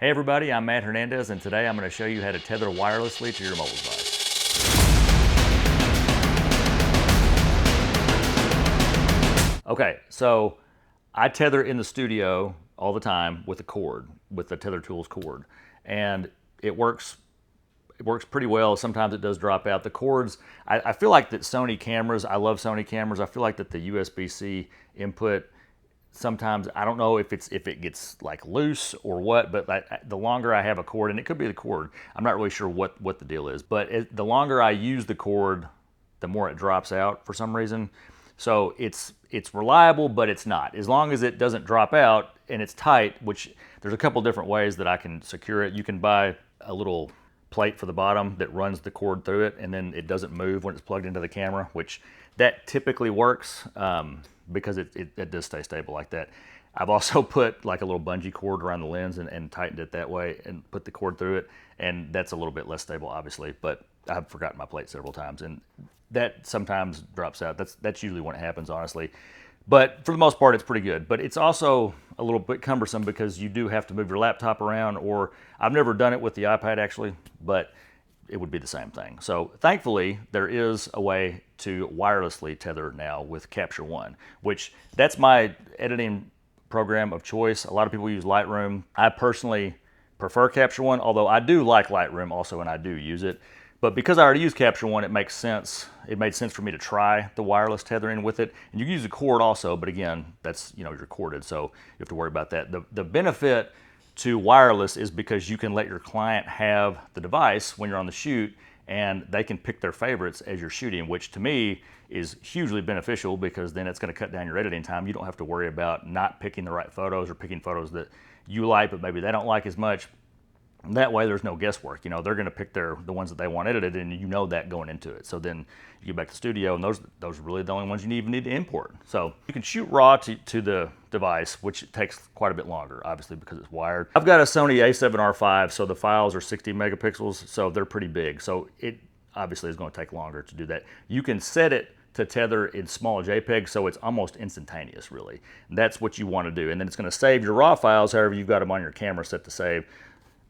Hey everybody, I'm Matt Hernandez, and today I'm going to show you how to tether wirelessly to your mobile device. Okay, so I tether in the studio all the time with a cord, with the Tether Tools cord, and it works pretty well. Sometimes it does drop out. The cords, I feel like that Sony cameras, I love Sony cameras. I feel like that the USB-C input, sometimes I don't know if it gets like loose or what, but the longer I have a cord, and it could be the cord, I'm not really sure what the deal is, but the longer I use the cord, the more it drops out for some reason. So it's reliable, but it's not. As long as it doesn't drop out and it's tight, which there's a couple different ways that I can secure it. You can buy a little plate for the bottom that runs the cord through it, and then it doesn't move when it's plugged into the camera, which that typically works because it does stay stable like that. I've also put like a little bungee cord around the lens and tightened it that way and put the cord through it, and that's a little bit less stable obviously, but I've forgotten my plate several times and that sometimes drops out. That's usually when it happens, honestly. But for the most part, it's pretty good. But it's also a little bit cumbersome because you do have to move your laptop around, or I've never done it with the iPad actually, but it would be the same thing. So thankfully, there is a way to wirelessly tether now with Capture One, which that's my editing program of choice. A lot of people use Lightroom. I personally prefer Capture One, although I do like Lightroom also, and I do use it. But because I already use Capture One, it makes sense. It made sense for me to try the wireless tethering with it. And you can use a cord also, but again, that's, you're corded, so you have to worry about that. The benefit to wireless is because you can let your client have the device when you're on the shoot, and they can pick their favorites as you're shooting, which to me is hugely beneficial because then it's going to cut down your editing time. You don't have to worry about not picking the right photos or picking photos that you like, but maybe they don't like as much. That way there's no guesswork. They're going to pick the ones that they want edited, and you know that going into it. So then you get back to the studio, and those are really the only ones you even need to import. So you can shoot raw to the device, which takes quite a bit longer, obviously, because it's wired. I've got a Sony a7R5, so the files are 60 megapixels, so they're pretty big. So it obviously is going to take longer to do that. You can set it to tether in small JPEG, so it's almost instantaneous, really. That's what you want to do. And then it's going to save your raw files however you've got them on your camera set to save,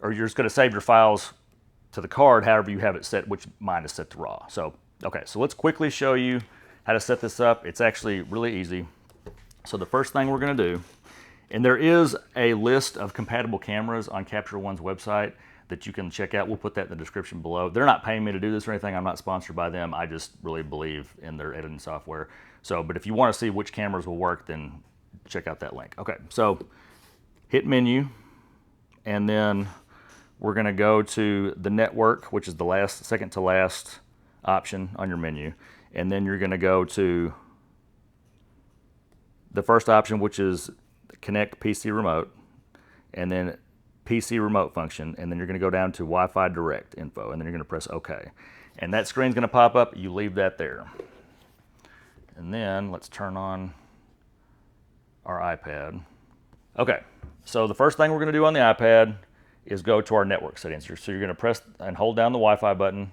or you're just going to save your files to the card however you have it set, which mine is set to RAW. So, okay, so let's quickly show you how to set this up. It's actually really easy. So the first thing we're going to do, and there is a list of compatible cameras on Capture One's website that you can check out. We'll put that in the description below. They're not paying me to do this or anything. I'm not sponsored by them. I just really believe in their editing software. So, but if you want to see which cameras will work, then check out that link. Okay, so hit menu, and then we're going to go to the network, which is the second to last option on your menu. And then you're going to go to the first option, which is connect PC remote, and then PC remote function. And then you're going to go down to Wi-Fi direct info, and then you're going to press OK. And that screen's going to pop up. You leave that there. And then let's turn on our iPad. Okay, so the first thing we're going to do on the iPad is go to our network settings. So you're going to press and hold down the Wi-Fi button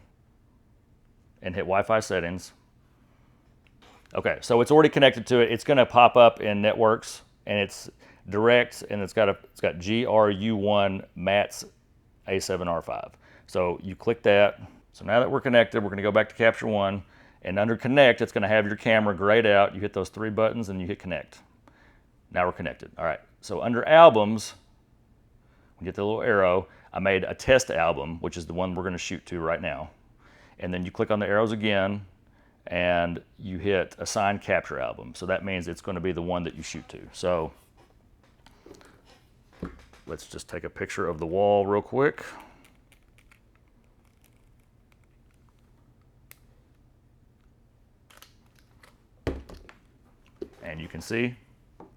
and hit Wi-Fi settings. Okay, so it's already connected to it. It's going to pop up in networks, and it's direct, and it's got GRU1 MATS A7R5. So you click that. So now that we're connected, we're going to go back to Capture One, and under Connect, it's going to have your camera grayed out. You hit those three buttons, and you hit Connect. Now we're connected. All right, so under Albums, we get the little arrow. I made a test album, which is the one we're going to shoot to right now. And then you click on the arrows again, and you hit Assign Capture Album. So that means it's going to be the one that you shoot to. So let's just take a picture of the wall real quick. And you can see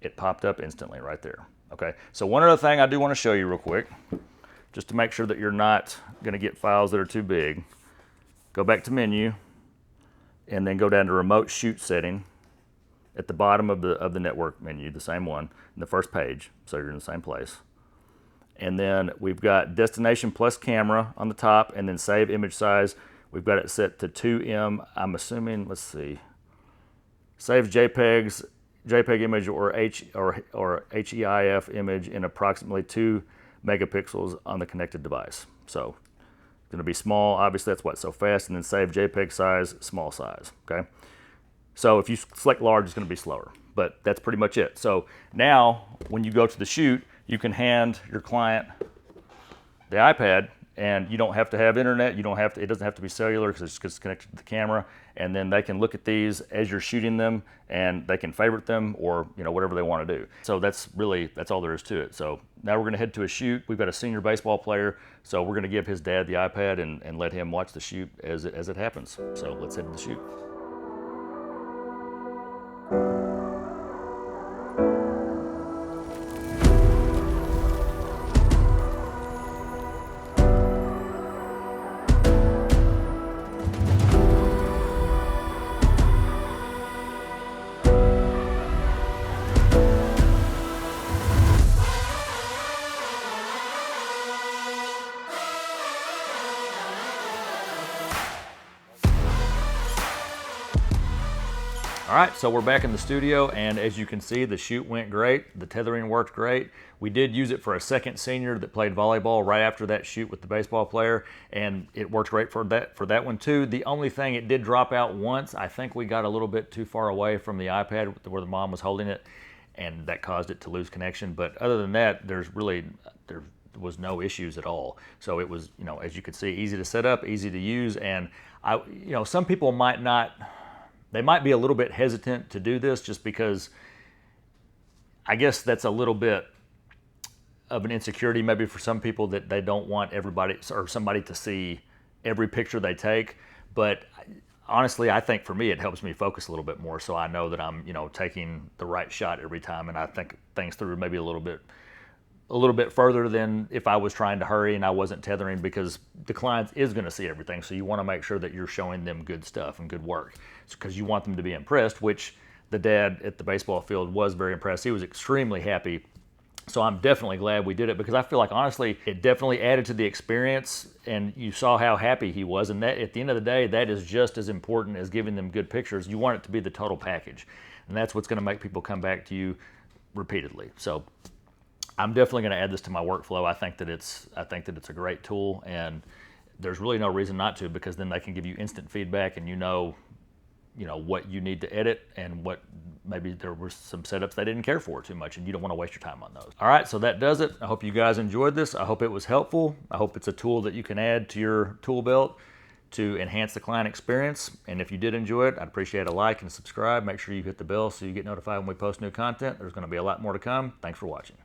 it popped up instantly right there. Okay, so one other thing I do want to show you real quick, just to make sure that you're not going to get files that are too big. Go back to menu, and then go down to remote shoot setting at the bottom of the network menu, the same one, in the first page, so you're in the same place. And then we've got destination plus camera on the top, and then save image size. We've got it set to 2M. I'm assuming, let's see, save JPEG image or HEIF image in approximately 2 megapixels on the connected device. So it's going to be small, obviously that's why it's so fast, and then save JPEG size, small size, okay? So if you select large, it's going to be slower, but that's pretty much it. So now when you go to the shoot, you can hand your client the iPad, and you don't have to have internet. You don't have to. It doesn't have to be cellular because it's connected to the camera. And then they can look at these as you're shooting them, and they can favorite them or whatever they want to do. So that's all there is to it. So now we're going to head to a shoot. We've got a senior baseball player, so we're going to give his dad the iPad and let him watch the shoot as it happens. So let's head to the shoot. All right, so we're back in the studio, and as you can see, the shoot went great. The tethering worked great. We did use it for a second senior that played volleyball right after that shoot with the baseball player, and it worked great for that one too. The only thing, it did drop out once. I think we got a little bit too far away from the iPad where the mom was holding it, and that caused it to lose connection. But other than that, there was no issues at all. So it was, as you could see, easy to set up, easy to use, and some people might not. They might be a little bit hesitant to do this just because I guess that's a little bit of an insecurity maybe for some people, that they don't want everybody or somebody to see every picture they take. But honestly, I think for me, it helps me focus a little bit more, so I know that I'm taking the right shot every time, and I think things through maybe a little bit further than if I was trying to hurry and I wasn't tethering, because the client is going to see everything. So you want to make sure that you're showing them good stuff and good work, because you want them to be impressed, which the dad at the baseball field was very impressed. He was extremely happy. So I'm definitely glad we did it, because I feel like, honestly, it definitely added to the experience, and you saw how happy he was. And that, at the end of the day, that is just as important as giving them good pictures. You want it to be the total package, and that's what's going to make people come back to you repeatedly. So I'm definitely going to add this to my workflow. I think that it's a great tool, and there's really no reason not to, because then they can give you instant feedback, and what you need to edit, and what maybe there were some setups they didn't care for too much, and you don't want to waste your time on those. All right, so that does it. I hope you guys enjoyed this. I hope it was helpful. I hope it's a tool that you can add to your tool belt to enhance the client experience. And if you did enjoy it, I'd appreciate a like and subscribe. Make sure you hit the bell so you get notified when we post new content. There's going to be a lot more to come. Thanks for watching.